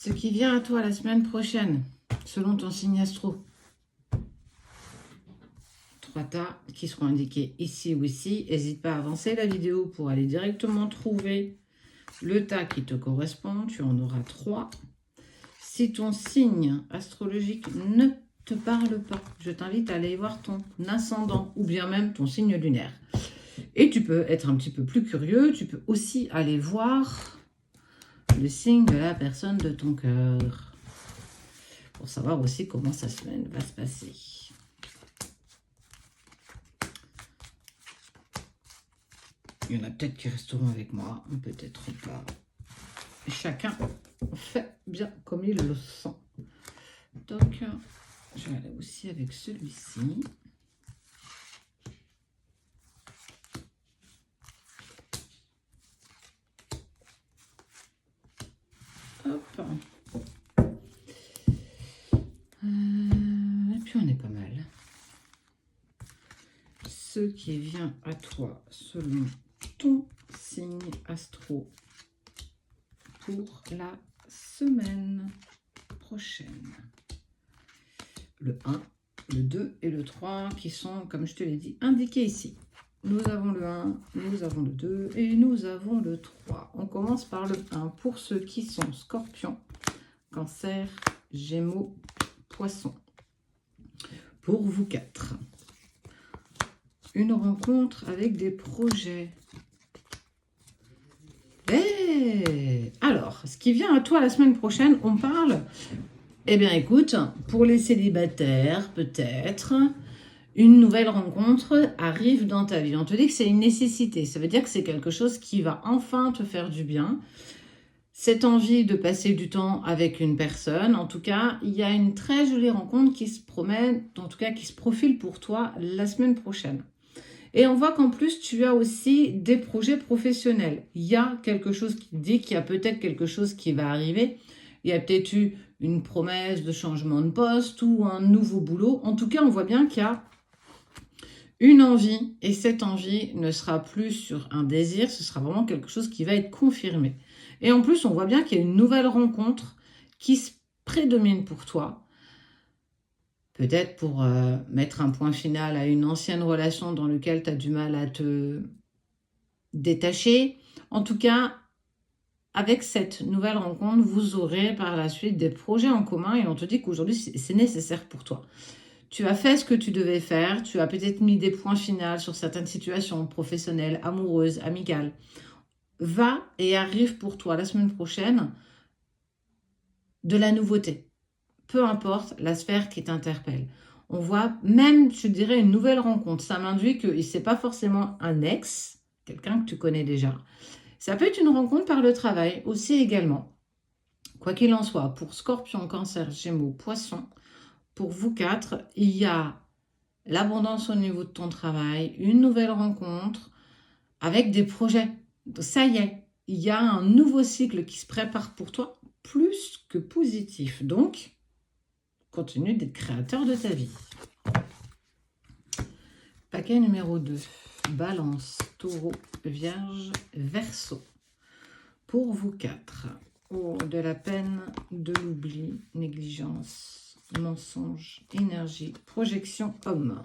Ce qui vient à toi la semaine prochaine, selon ton signe astro. 3 tas qui seront indiqués ici ou ici. N'hésite pas à avancer la vidéo pour aller directement trouver le tas qui te correspond. Tu en auras 3. Si ton signe astrologique ne te parle pas, je t'invite à aller voir ton ascendant ou bien même ton signe lunaire. Et tu peux être un petit peu plus curieux. Tu peux aussi aller voir le signe de la personne de ton cœur pour savoir aussi comment sa semaine va se passer. Il y en a peut-être qui resteront avec moi, peut-être pas. Chacun fait bien comme il le sent. Donc, je vais aller aussi avec celui-ci. Hop. Et puis on est pas mal. Ce qui vient à toi selon ton signe astro pour la semaine prochaine. Le 1, le 2 et le 3 qui sont, comme je te l'ai dit, indiqués ici. Nous avons le 1, nous avons le 2 et nous avons le 3. On commence par le 1 pour ceux qui sont Scorpion, Cancer, Gémeaux, Poissons. Pour vous 4. Une rencontre avec des projets. Alors, ce qui vient à toi la semaine prochaine, on parle, eh bien écoute, pour les célibataires, peut-être, une nouvelle rencontre arrive dans ta vie. On te dit que c'est une nécessité, ça veut dire que c'est quelque chose qui va enfin te faire du bien. Cette envie de passer du temps avec une personne, en tout cas, il y a une très jolie rencontre qui se promène, en tout cas qui se profile pour toi la semaine prochaine. Et on voit qu'en plus, tu as aussi des projets professionnels. Il y a quelque chose qui dit qu'il y a peut-être quelque chose qui va arriver. Il y a peut-être eu une promesse de changement de poste ou un nouveau boulot. En tout cas, on voit bien qu'il y a une envie. Et cette envie ne sera plus sur un désir. Ce sera vraiment quelque chose qui va être confirmé. Et en plus, on voit bien qu'il y a une nouvelle rencontre qui se prédomine pour toi. Peut-être pour mettre un point final à une ancienne relation dans laquelle tu as du mal à te détacher. En tout cas, avec cette nouvelle rencontre, vous aurez par la suite des projets en commun et on te dit qu'aujourd'hui, c'est nécessaire pour toi. Tu as fait ce que tu devais faire, tu as peut-être mis des points finaux sur certaines situations professionnelles, amoureuses, amicales. Va et arrive pour toi la semaine prochaine de la nouveauté. Peu importe la sphère qui t'interpelle. On voit même, je dirais, une nouvelle rencontre. Ça m'induit que ce n'est pas forcément un ex, quelqu'un que tu connais déjà. Ça peut être une rencontre par le travail aussi également. Quoi qu'il en soit, pour Scorpion, Cancer, Gémeaux, Poissons, pour vous 4, il y a l'abondance au niveau de ton travail, une nouvelle rencontre avec des projets. Ça y est, il y a un nouveau cycle qui se prépare pour toi, plus que positif. Donc, continue d'être créateur de ta vie. Paquet numéro 2. Balance, Taureau, Vierge, Verseau. Pour vous 4. Oh, de la peine, de l'oubli, négligence, mensonge, énergie, projection, homme.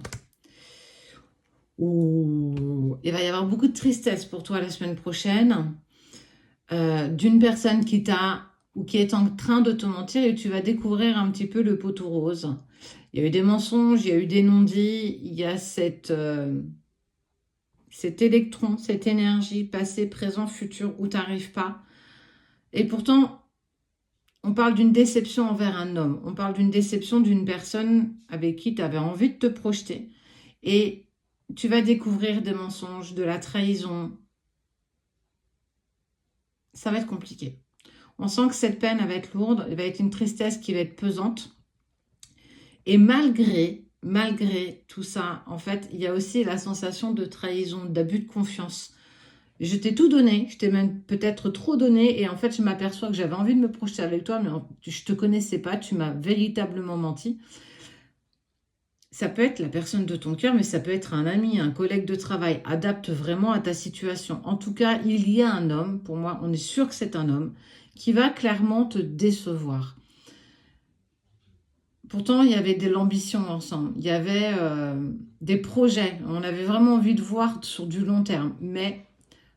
Oh, il va y avoir beaucoup de tristesse pour toi la semaine prochaine. D'une personne qui t'a ou qui est en train de te mentir et tu vas découvrir un petit peu le poteau rose. Il y a eu des mensonges, il y a eu des non-dits, il y a cet électron, cette énergie passé, présent, futur où tu n'arrives pas. Et pourtant, on parle d'une déception envers un homme. On parle d'une déception d'une personne avec qui tu avais envie de te projeter. Et tu vas découvrir des mensonges, de la trahison. Ça va être compliqué. On sent que cette peine va être lourde, il va être une tristesse qui va être pesante. Et malgré tout ça, en fait, il y a aussi la sensation de trahison, d'abus de confiance. Je t'ai tout donné, je t'ai même peut-être trop donné et en fait, je m'aperçois que j'avais envie de me projeter avec toi, mais je ne te connaissais pas, tu m'as véritablement menti. Ça peut être la personne de ton cœur, mais ça peut être un ami, un collègue de travail. Adapte vraiment à ta situation. En tout cas, il y a un homme, pour moi, on est sûr que c'est un homme, qui va clairement te décevoir. Pourtant, il y avait de l'ambition ensemble, il y avait des projets, on avait vraiment envie de voir sur du long terme, mais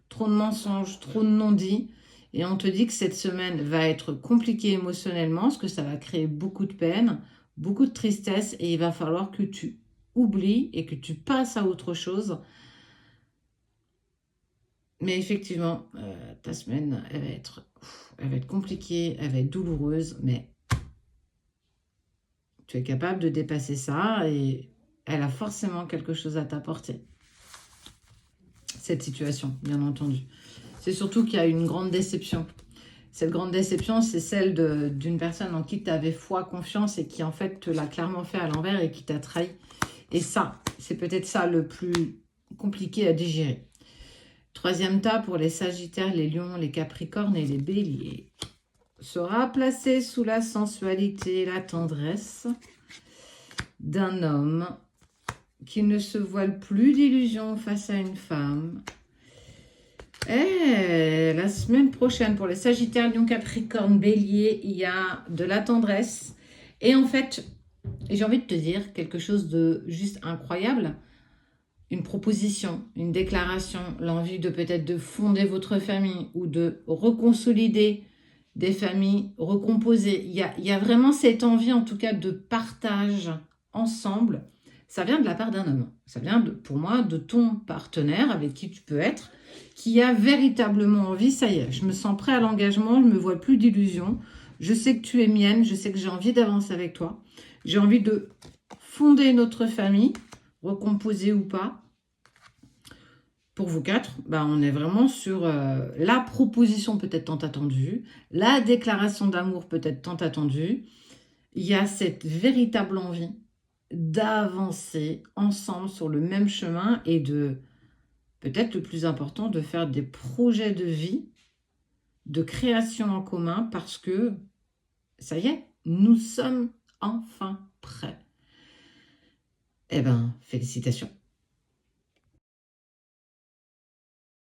trop de mensonges, trop de non-dits, et on te dit que cette semaine va être compliquée émotionnellement, parce que ça va créer beaucoup de peine, beaucoup de tristesse, et il va falloir que tu oublies et que tu passes à autre chose. Mais effectivement, ta semaine, elle va être compliquée, elle va être douloureuse, mais tu es capable de dépasser ça et elle a forcément quelque chose à t'apporter. Cette situation, bien entendu. C'est surtout qu'il y a une grande déception. Cette grande déception, c'est celle d'une personne en qui tu avais foi, confiance et qui en fait te l'a clairement fait à l'envers et qui t'a trahi. Et ça, c'est peut-être ça le plus compliqué à digérer. Troisième tas pour les Sagittaires, les Lions, les Capricornes et les Béliers. Sera placé sous la sensualité et la tendresse d'un homme qui ne se voile plus d'illusions face à une femme. Et la semaine prochaine, pour les Sagittaires, Lions, Capricorne, Bélier, il y a de la tendresse. Et en fait, j'ai envie de te dire quelque chose de juste incroyable. Une proposition, une déclaration, l'envie de peut-être de fonder votre famille ou de reconsolider des familles recomposées. Il y a vraiment cette envie, en tout cas, de partage ensemble. Ça vient de la part d'un homme. Ça vient, pour moi, de ton partenaire avec qui tu peux être, qui a véritablement envie. Ça y est, je me sens prêt à l'engagement, je ne me vois plus d'illusions. Je sais que tu es mienne, je sais que j'ai envie d'avancer avec toi. J'ai envie de fonder notre famille, recomposée ou pas. Pour vous quatre, on est vraiment sur la proposition peut-être tant attendue, la déclaration d'amour peut-être tant attendue. Il y a cette véritable envie d'avancer ensemble sur le même chemin et de, peut-être le plus important, de faire des projets de vie, de création en commun parce que, ça y est, nous sommes enfin prêts. Eh bien, félicitations.